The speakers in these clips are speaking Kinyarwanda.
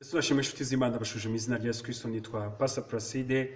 Ese urashima inshuti z'Imana bashuje mu izina rya Yesu Kristo. Nitwa Pastor Placide.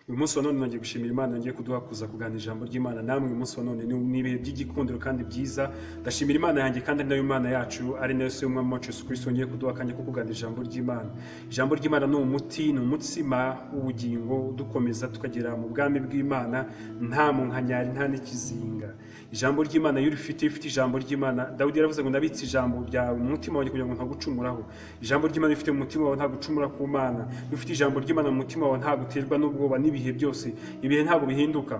Uyu munsi wa none nongeye gushimira Imana ngiye kuduha kuza kuganira ijambo ry'Imana namwe. Uyu munsi wa none ni ibihe by'igikundiro kandi byiza. Ndashimira Imana yanjye kandi nayo Imana yacu ari nayo se y'umwami wacu Yesu Kristo ngiye kuduha kanya ko kuganira ijambo ry'Imana. Ijambo ry'Imana ni umuti, ni umutsima w'ubugingo dukomeza tukagera mu bwami bw'Imana nta munkanyari nta n'ikizinga. Ijambo ry'Imana iyo urifite ijambo ry'Imana, Dawidi yaravuze ngo ndabitse ijambo ryawe mu mutima wawe kugira ngo ntagucumuraho. Ijambo ry'Imana rifite mu mutima wawe nta gucumura ku Mana. Ufite ijambo ry'Imana mu mutima wawe nta guterwa n'ubwoba n'ibihe byose. Ibihe ntabwo bihinduka.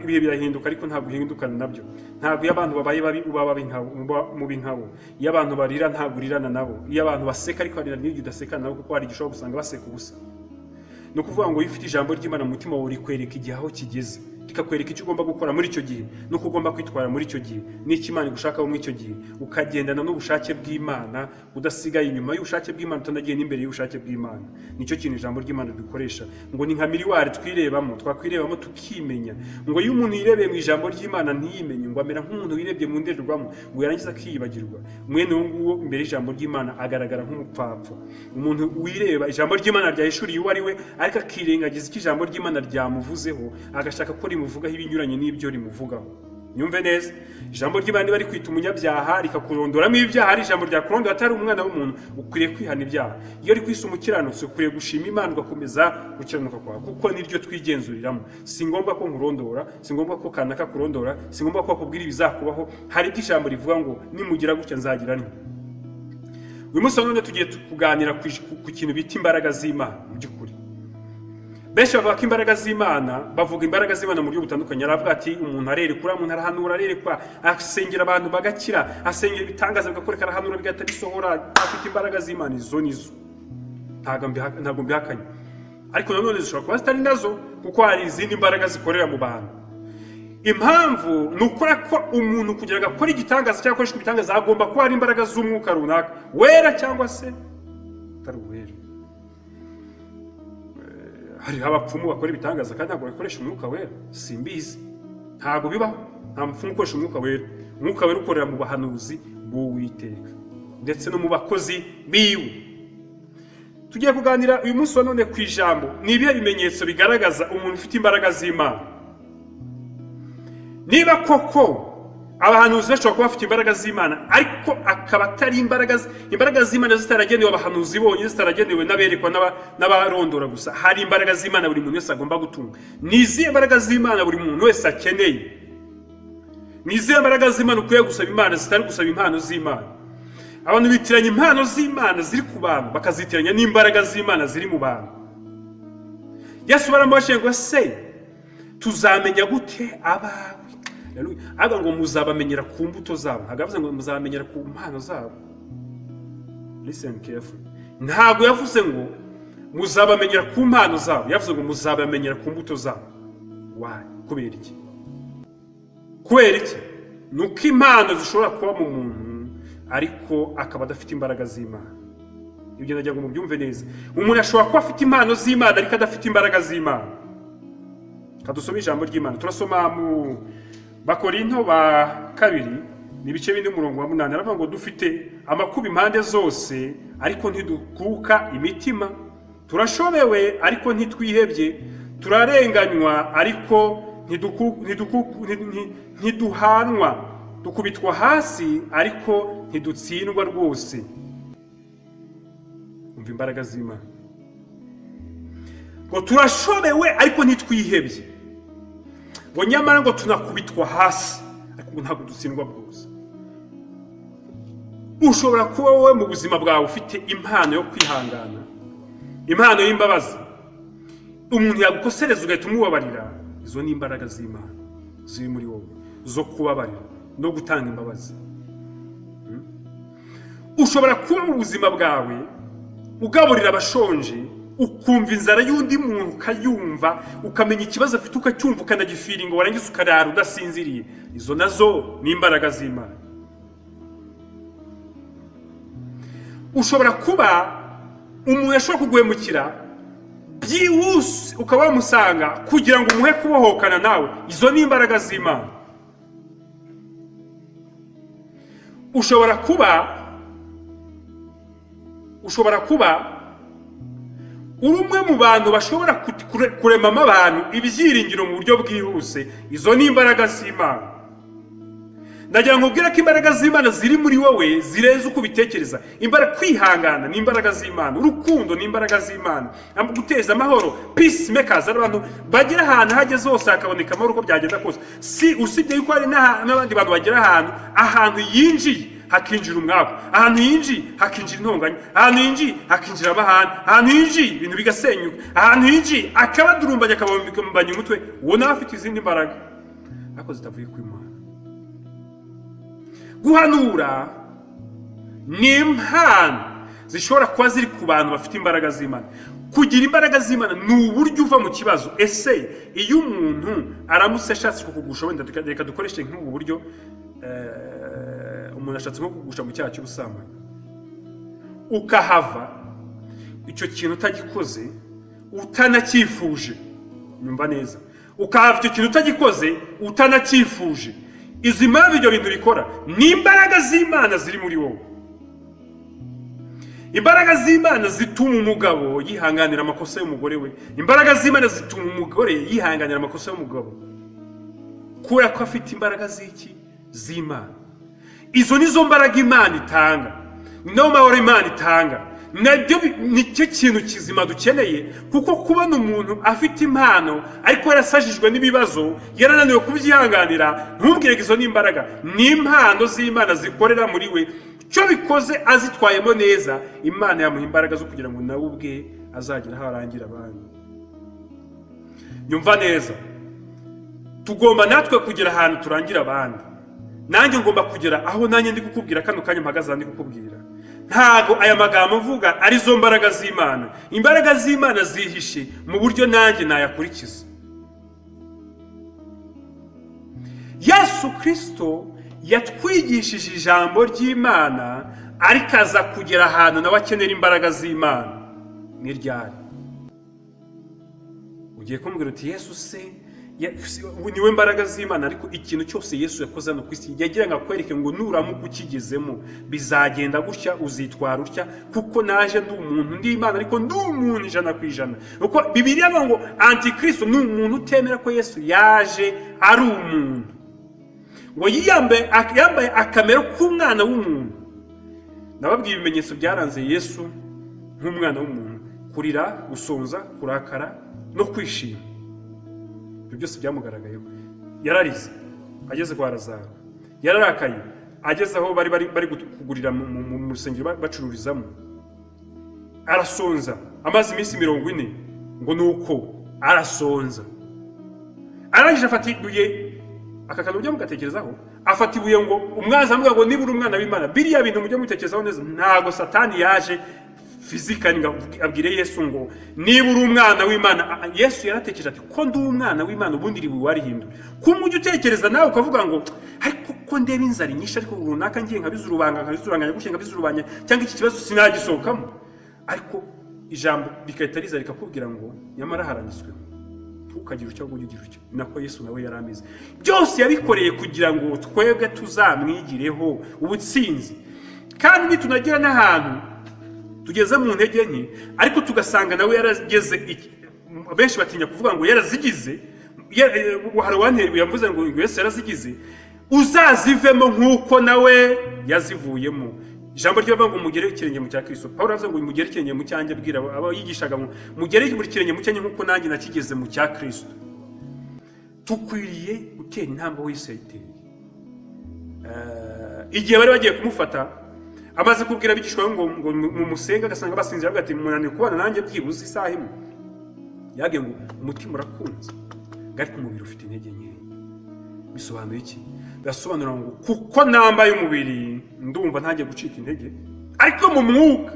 Ibihe birahinduka ariko ntabwo uhindukana nabyo. Ntabwo iyo abantu babaye babi uba mubi nkabo. Iyo abantu barira ntabwo urirana nabo. Iyo abantu baseka ariko harira n'igihe udasekana nabo kuko hari igihe ushobora gusanga baseka ubusa. Ni ukuvuga ngo iyo ufite ijambo ry'Imana mu mutima wawe rikwereka igihe aho kigeze, rikakwereka icyo ugomba gukora muri icyo gihe nuko ugomba kwitwara muri icyo gihe n'icyo Imana igushakaho muri icyo gihe, ukagendana n'ubushake bw'Imana udasigaye inyuma y'ubushake bw'Imana utanagiye n'imbere y'ubushake bw'Imana. Nicyo kintu ijambo ry'Imana dukoresha ngo ni nka miriwari twakwirebamo tukimenya. Ngo iyo umuntu yirebeye mu ijambo ry'Imana ntiyimenye ngo amera nk'umuntu wirebye mu ndorerwamo ngo yarangiza akiyibagirwa. Mwene uwo nguwo imbere y'ijambo ry'Imana agaragara nk'umupfapfa. Umuntu wireba ijambo ry'Imana ryahishuriye uwo ari we ariko akirengagiza icyo ijambo ry'Imana ryamuvuzeho agashaka ko rimuvugaho ibinyuranye n'ibyo rimuvugaho. Nyumve neza, ijambo ry'Imana niba rikwita umunyabyaha rikakurondoramo ibyaha, ari ijambo ryakurondora atari umwana w'umuntu, ukwiriye kwihana ibyaha. Iyo rikwisa umukiranutsi ukwiriye gushima Imana ugakomeza gukiranuka kwawe kuko niryo twigenzuriramo. Si ngombwa ko nkurondora, si ngombwa ko kanaka kurondora, si ngombwa ko akubwira ibizakubaho. Hari ibyo ijambo rivuga ngo nimugira gutya nzagira nti. Uyu munsi none tugiye kuganira ku kintu bita imbaraga z'Imana. Mu by'ukuri benshi bavuga ko imbaraga z'Imana, bavuga imbaraga z'Imana mu buryo butandukanye. Aravuga ati umuntu arerekura, umuntu arahanura, arerekwa, asengera abantu bagakira, asengera ibitangaza bigakoreka, arahanura bigahita bisohora, afite imbaraga z'Imana. Izo nizo ntabwo mbihakanye, ariko nanone zishobora kuba zitari nazo kuko hari izindi mbaraga zikorera mu bantu. Impamvu ni ukora ko umuntu kugira ngo akore igitangaza cyangwa akoreshe ibitangaza agomba kuba hari imbaraga z'umwuka runaka wera cyangwa se atari uwera. Hari abapfumu bakora ibitangaza kandi ntabwo bakoresha umwuka wera, simbizi, ntabwo bibaho. Nta mupfumu ukoresha umwuka wera. Umwuka wera ukorera mu bahanuzi b'Uwiteka ndetse no mu bakozi biwe. Tugiye kuganira uyu munsi wa none ku ijambo ni ibihe bimenyetso bigaragaza umuntu ufite imbaraga z'Imana. Niba koko abahanuzi bashobora kuba bafite imbaraga z'Imana ariko akaba atari imbaraga z'Imana zitaragenewe abahanuzi bonyine, zitaragenewe n'aberekwa n'abarondora gusa. Hari imbaraga z'Imana buri muntu wese agomba gutunga. Ni izihe mbaraga z'Imana buri muntu wese akeneye? Ni izihe mbaraga z'Imana ukwiye gusaba Imana zitari gusaba impano z'Imana? Abantu bitiranya impano z'Imana ziri ku bantu bakazitiranya n'imbaraga z'Imana ziri mu bantu. Yesu baramubajije ngo se tuzamenya gute abawe? Aga ngo muzabamenyera ku mbuto zabo. Agavuze ngo muzabamenyera ku mpano zabo. Listen carefully. Ntabwo yavuze ngo muzabamenyera ku mpano zabo, yavuze ngo muzabamenyera ku mbuto zabo. Why? Kubera iki? Kubera iki? Nuko impano zishobora kuba mu muntu ariko akaba adafite imbaraga z'Imana. Ibyo nagira ngo mubyumve neza. Umuntu ashobora kuba afite impano z'Imana ariko adafite imbaraga z'Imana. Kadusome ijambo ry'Imana. Turasoma mu Bakorinto ba kabiri n'ibice 4:8. Aravuga ngo dufite amakuba impande zose ariko ntidukuka imitima, turashobewe ariko ntitwihebye, turarenganywa ariko ntiduhanwa, dukubitwa hasi ariko ntidutsindwa rwose. Umva imbaraga z'Imana. Ngo turashobewe ariko ntitwihebye, ngo nyamara ngo tunakubitwa hasi ariko ntabwo dutsindwa bwose. Ushobora kuba wowe mu buzima bwawe ufite impano yo kwihangana, impano y'imbabazi. Umuntu yagukosereza ugahita umubabarira. Izo ni imbaraga z'Imana ziri muri wowe zo kubabarira no gutanga imbabazi. Ushobora kuba mu buzima bwawe ugaburira abashonje, ukumva inzara y'undi muntu ukayumva, ukamenya ikibazo afite ukacyumva ukanagifiringa, warangiza ukarara udasinziriye. Izo nazo ni imbaraga z'Imana. Ushobora kuba umuntu ashobora kuguhemukira byihuse ukaba wamusanga kugira ngo umuhe kubohokana nawe. Izo ni imbaraga z'Imana. Ushobora kuba ushobora kuba uri umwe mu bantu bashobora kuremamo abantu ibyiringiro mu buryo bwihuse. Izo ni imbaraga z'Imana. Ndagira ngo ubwire ko imbaraga z'Imana ziri muri wowe zirenze uko ubitekereza. Kwihangana ni imbaraga z'Imana, urukundo ni imbaraga z'Imana, guteza amahoro, peacemakers, abantu bagira ahantu hageze hose hakaboneka amahoro uko byagenda kose. Si usibye yuko hari n'abandi bantu bagira ahantu yinjiye hakinjira umwabo, ahantu yinjiye hakinjira intonganya, ahantu yinjiye hakinjira amahane, ahantu yinjiye ibintu bigasenyuka, ahantu yinjiye akabadurumbanya akabumbanya umutwe. Uwo nawe afite izindi mbaraga ariko zitavuye ku Imana. Guhanura ni impano zishobora kuba ziri ku bantu bafite imbaraga z'Imana. Kugira imbaraga z'Imana ni uburyo uva mu kibazo. Ese iyo umuntu aramutse ashatse kukugusha, wenda reka dukoreshe nk'ubu buryo, umuntu ashatse nko kugusha mu cyaha cy'ubusambanyi, ukahava icyo kintu utagikoze utanacyifuje, nyumva neza, ukahava icyo kintu utagikoze utanacyifuje, izi mpamvu ibyo bintu bikora ni imbaraga z'Imana ziri muri wowe. Imbaraga z'Imana zituma umugabo yihanganira amakosa y'umugore we. Imbaraga z'Imana zituma umugore yihanganira amakosa y'umugabo, kubera ko afite imbaraga z'Imana. Izo nizo mbaraga Imana itanga, niyo mahoro Imana itanga. Nabyo nicyo kintu kizima dukeneye, kuko kubona umuntu afite impano ariko yarasajijwe n'ibibazo, yarananiwe kubyihanganira, ntumbwire izo ni imbaraga, ni impano z'Imana zikorera muri we. Cyo bikoze azitwayemo neza, Imana yamuha imbaraga zo kugira ngo nawe ubwe azagira aho arangira abandi. Nyumva neza, tugomba natwe kugira ahantu turangira abandi. Nanjye ngomba kugera aho nanjye ndi kukubwira kano kanya mpagaze ndi kukubwira. Ntago aya magambo mvuga ari zo mbaraga z'Imana. Imbaraga z'Imana zihishe mu buryo nanjye nayakurikiza. Yesu Kristo yatwigishije ijambo ry'Imana, ariko aza kugera ahantu nawe akenera imbaraga z'Imana. Ni ryari? Ugiye kumbwira uti Yesu se niwe mbaraga z'Imana, ariko ikintu cyose Yesu yakoze hano ku isi yagira ngo akwereke ngo nuramuka ukigezemo bizagenda gutya, uzitwara utya, kuko naje ndi umuntu, ndi Imana ariko ndi umuntu 100%. Uko Bibiliya ivuga ngo Antikristo ni umuntu utemera ko Yesu yaje ari umuntu, ngo yambaye akamero k'umwana w'umuntu. Nababwiye ibimenyetso byaranze Yesu nk'umwana w'umuntu: kurira, gusonza, kurakara no kwishima. Ibyo byose byamugaragayeho. Yararize ageze kwa Lazaro, yararakaye ageze aho bari kugurira mu rusengero bacururizamo, arasonza amaze iminsi 40, ngo nuko arasonza. Arangije afata ibuye, aka kantu mugatekerezaho, afata ibuye ngo umwaza amuga ngo nibura umwana w'Imana. Biriya bintu mujye mutekerezaho neza, ntago Satani yaje fizikali ngo abwire Yesu ngo nibura umwana w'Imana. Yesu yaratekereje ati ko ndi umwana w'Imana ubundi ribu warihindura. Kumujye utekereza nawe ukavuga ngo ariko ko ndeba inzara nyinshi, ariko runaka ngiye nkabizurubanga gutya nkabizurubanya, cyangwa iki kibazo sinagisohokamo. Ariko ijambo bikahita riza rikakubwira ngo nyamara haranditswe ukagira icyo ugira icyo. Nako Yesu nawe yaramize. Byose yabikoreye kugira ngo twebwe tuzamwigireho ubutsinzi. Kandi nitunagira n'ahantu tugeze mu ntege nke, ariko tugasanga nawe yarageze, benshi batinya kuvuga ngo yarazigize, hari uwantera yavuze ngo Yesu yarazigize, uzazivemo nk'uko nawe yazivuyemo. Ijambo ry'Imana ngo mugere ikirenge mu cya Kristo. Paulo avuze ngo mugere ikirenge mu cyanjye, abwira abo yigishaga ngo mugere muri ikirenge mu cyanjye nk'uko nanjye nakigeze mu cya Kristo. Tukwiriye gutera intambwe Yesu yayiteye. Igihe bari bagiye kumufata, amaze kubwira abigishwa ngo mumusenga, agasanga basinzira, avuga ati munaniwe kubana nanjye byibuze isaha imwe. Yagiye ngo umutima urakunze, ariko umubiri ufite intege nke. Bisobanuye iki? Bisobanura ngo kuko nambaye umubiri ndumva ntangiye gucika intege, ariko mu mwuka,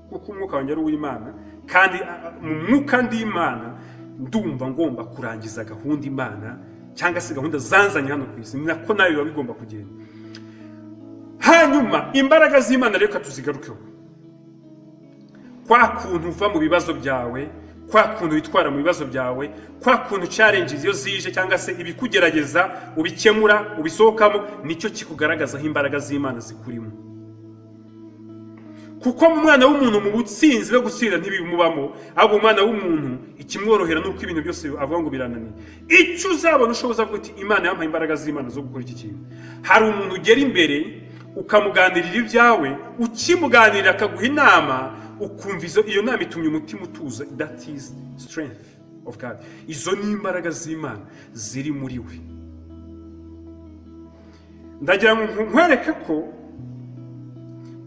kuko umwuka wanjye ari uw'Imana, kandi mu mwuka ndi Imana, ndumva ngomba kurangiza gahunda Imana cyangwa se gahunda zanzanye hano ku isi. Nako nawe biba bigomba kugenda. Hanyuma imbaraga z'Imana reka tuzigarukeho. Kwa kuntu uva mu bibazo byawe, kwa kuntu witwara mu bibazo byawe, kwa kuntu challenges iyo zije cyangwa se ibikugerageza ubikemura ubisohokamo, nicyo kikugaragaza aho imbaraga z'Imana zikurimo. kuko mu mwana w'umuntu mu butsinzi no gutsinda ntibimubamo, ahubwo umwana w'umuntu ikimworohera nuko ibintu byose avuga ngo birananiye. Icyo uzabona ushoboza avuga uti Imana yampaye imbaraga z'Imana zo gukora iki kintu. Hari umuntu ugera imbere ukamuganirira ibyawe, ukimuganirira akaguha inama, ukumva iyo nama itumye umutima utuza. That is strength of God. Izo ni imbaraga z'Imana ziri muri we. Ndagira ngo nkwereke ko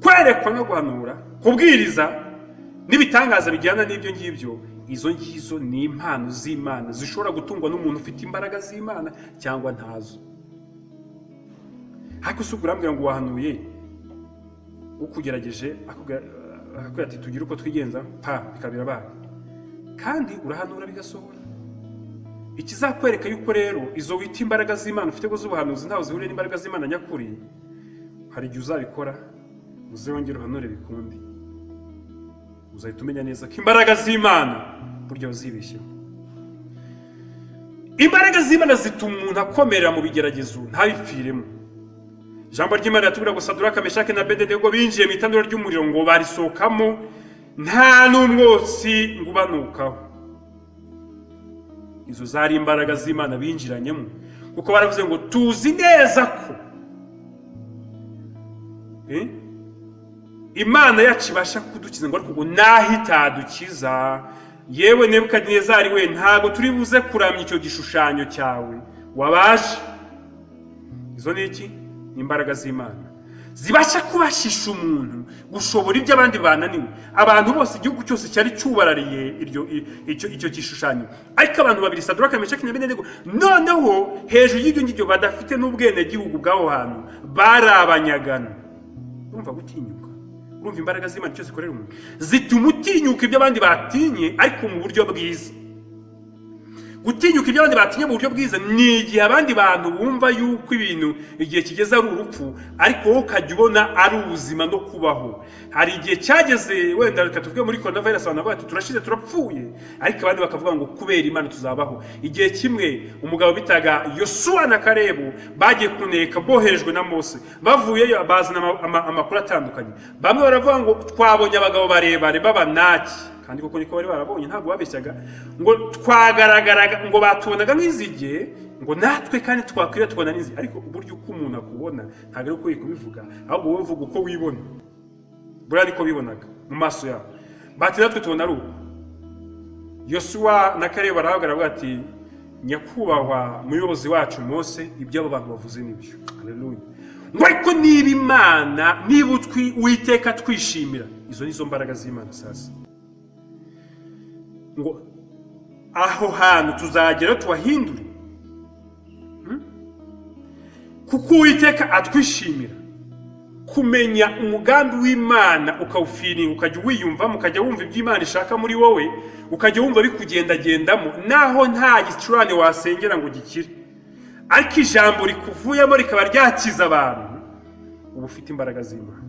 kwerekwa no guhanura, kubwiriza n'ibitangaza bijyana n'ibyo ngibyo, izo ngizo ni impano z'Imana zishobora gutungwa n'umuntu ufite imbaraga z'Imana cyangwa ntazo. Ariko se urambwira ngo wahanuye ukugerageje akubwira ati tugira uko twigenza bikabira baye, kandi urahanura bigasohora. Ikizakwereka yuko rero izo wita imbaraga z'Imana ufite go z'ubuhanuzi ntaho zihuriye n'imbaraga z'Imana nyakuri, hari igihe uzabikora uzongera uhanure bikundi, uzahita umenya neza ko imbaraga z'Imana burya uzibeshyeho. Imbaraga z'Imana zituma umuntu akomerera mu bigeragezo ntabipfiremo. Ijambo ry'Imana ratubwira ngo Saduraka, Meshaki na Abedenego binjiye mu itanura ry'umuriro ngo barisohokamo nta n'umwotsi ngo ubanukaho. Izo zari imbaraga z'Imana binjiranyemo, kuko baravuze ngo tuzi neza ko Imana yacu ibasha kudukiza, ngo ariko naho itadukiza, yewe Nebukadinezari we ntago turi buze kuramya icyo gishushanyo cyawe wabaje. Izo ni iki? Imbaraga z'Imana zibasha kubashisha umuntu gushobora ibyo abandi bananiwe. Abantu bose igihugu cyose cyari cyubarariye icyo gishushanyo, ariko abantu babiri Saduraka, Meshaki na Abedenego noneho hejuru y'ibyo ngibyo badafite n'ubwene gihugu bw'aho hantu bari abanyagano. Urumva gutinyuka? Urumva imbaraga z'Imana icyo zikorera umuntu? Zituma utinyuka ibyo abandi batinye, ariko mu buryo bwiza. Gutinyuka ibyo abandi batinye mu buryo bwiza ni igihe abandi bantu bumva yuko ibintu igihe kigeze ari urupfu, ariko wowe ukajya ubona ari ubuzima no kubaho. Hari igihe cyageze, wenda reka tuvuge muri coronavirus, abantu bavuga ati turashize turapfuye, ariko abandi bakavuga ngo kubera Imana tuzabaho. Igihe kimwe umugabo bitaga Yosuwa na Kalebu bagiye kuneka boherejwe na Mose, bavuyeyo bazana amakuru atandukanye. Bamwe baravuga ngo twabonye abagabo barebare b'Abanaki, kandi koko niko bari barabonye, ntabwo babeshyaga, ngo twagaragaraga ngo batubonaga nk'izige, ngo natwe kandi twakwira tubona n'izige. Ariko uburyo uko umuntu akubona ntabwo ari uko kubivuga, ahubwo wowe uvuga uko wibona. Buriya niko bibonaga mu maso yabo, bati natwe tubona ari uko. Yosuwa na Kalebu barahagarara bati nyakubahwa muyobozi wacu Mose, ibyo abo bantu bavuze nibyo. Haleluya. Ngo ariko niba Imana, niba Uwiteka twishimira, izo nizo mbaraga z'Imana. Sasa ngo aho hantu tuzagera tuhahindure, kuko Uwiteka atwishimira. Kumenya umugambi w'Imana ukawufiringa, ukajya wiyumvamo, ukajya wumva ibyo Imana ishaka muri wowe, ukajya wumva bikugendagendamo, naho nta gicurane wasengera ngo gikire, ariko ijambo rikuvuyemo rikaba ryakiza abantu, uba ufite imbaraga z'Imana.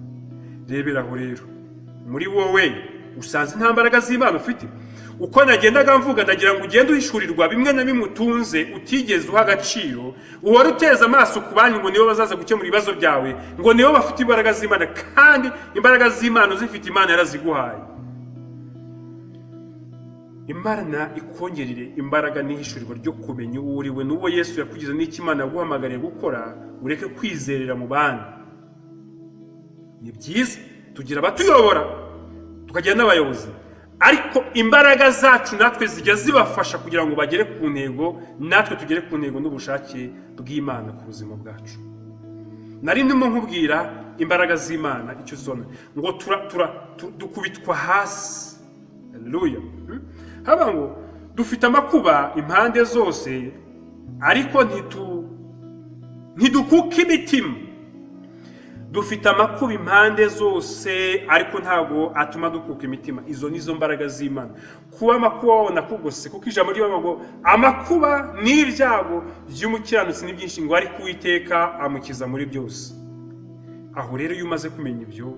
Reberaho rero muri wowe usanze nta mbaraga z'Imana ufite. Uko nagendaga mvuga, ndagira ngo ugende uhishurirwa bimwe na bimwe utunze utigeze uha agaciro, uwari uteza amaso ku bandi ngo nibo bazaza gukemura ibibazo byawe, ngo nibo bafite imbaraga z'Imana, kandi imbaraga z'Imana uzifite Imana yaraziguhaye. Imana ikongerere imbaraga n'ihishurirwa ryo kumenya uwo uriwe n'uwo Yesu yakugize n'icyo Imana yaguhamagariye gukora, ureke kwizerera mu bandi. Ni byiza tugira abatuyobora, tukagira n'abayobozi, ariko imbaraga zacu natwe zijya zibafasha kugira ngo bagere ku ntego, natwe tugere ku ntego n'ubushake bw'Imana ku buzima bwacu. Nari ndimo nkubwira imbaraga z'Imana icyo zona, ngo dukubitwa hasi. Haleluya. Haba ngo dufite amakuba impande zose, ariko ntidukuka imitima. Dufite amakuba impande zose, ariko ntabwo atuma dukuka imitima. Izo nizo mbaraga z'Imana. Kuba amakuba wabona kugose, kuko ijambo ry'Imana ngo amakuba n'ibyago by'umukiranutsi ni byinshi, ngo ariko Uwiteka amukiza muri byose. Aho rero iyo umaze kumenya ibyo,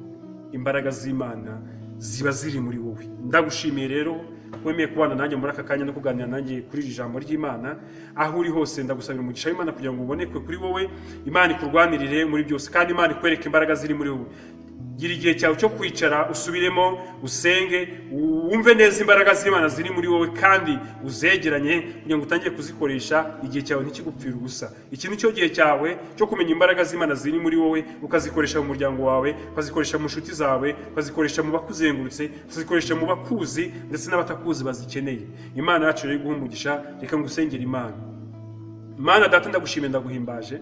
imbaraga z'Imana ziba ziri muri wowe. Ndagushimiye rero wemeye kubana nanjye muri aka kanya no kuganira nanjye kuri iri jambo ry'Imana. Aho uri hose ndagusabira umugisha w'Imana kugira ngo uboneke kuri wowe, Imana ikurwanirire muri byose, kandi Imana ikwereke imbaraga ziri muri wowe. gira igihe cyawe cyo kwicara usubiremo usenge wumve neza imbaraga z'Imana ziri muri wowe kandi uzegeranye kugira ngo utangire kuzikoresha igihe cyawe ntikigupfira ubusa. Iki nicyo gihe cyawe cyo kumenya imbaraga z'Imana ziri muri wowe ukazikoresha mu muryango wawe, ukazikoresha mu nshuti zawe, ukazikoresha mu bakuzengurutse, ukazikoresha mu bakuzi ndetse n'abatakuzi bazikeneye. Imana yacu rero iguha umugisha. Reka ngusengere Imana. Mana data, ndagushimiye ndaguhimbaje,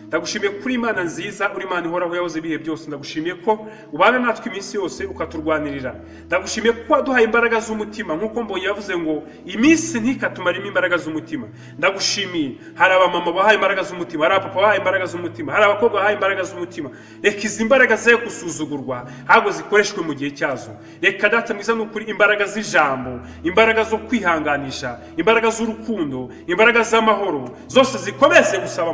ndagushimiye kuri Imana nziza, uri Imana ihoraho yahoze ibihe byose. Ndagushimiye ko ubana natwe iminsi yose ukaturwanirira. Ndagushimiye ko waduhaye imbaraga z'umutima, nk'uko Mbonyi yavuze ngo iminsi ntikatumarimo imbaraga z'umutima. Ndagushimiye, hari abamama bahaye imbaraga z'umutima, hari abapapa bahaye imbaraga z'umutima, hari abakobwa bahaye imbaraga z'umutima. Reka izi imbaraga ze gusuzugurwa ahubwo zikoreshwe mu gihe cyazo. Reka data mwiza n'ukuri imbaraga z'ijambo, imbaraga zo kwihanganisha, imbaraga z'urukundo, imbaraga z'amahoro zose zikomeze gusaba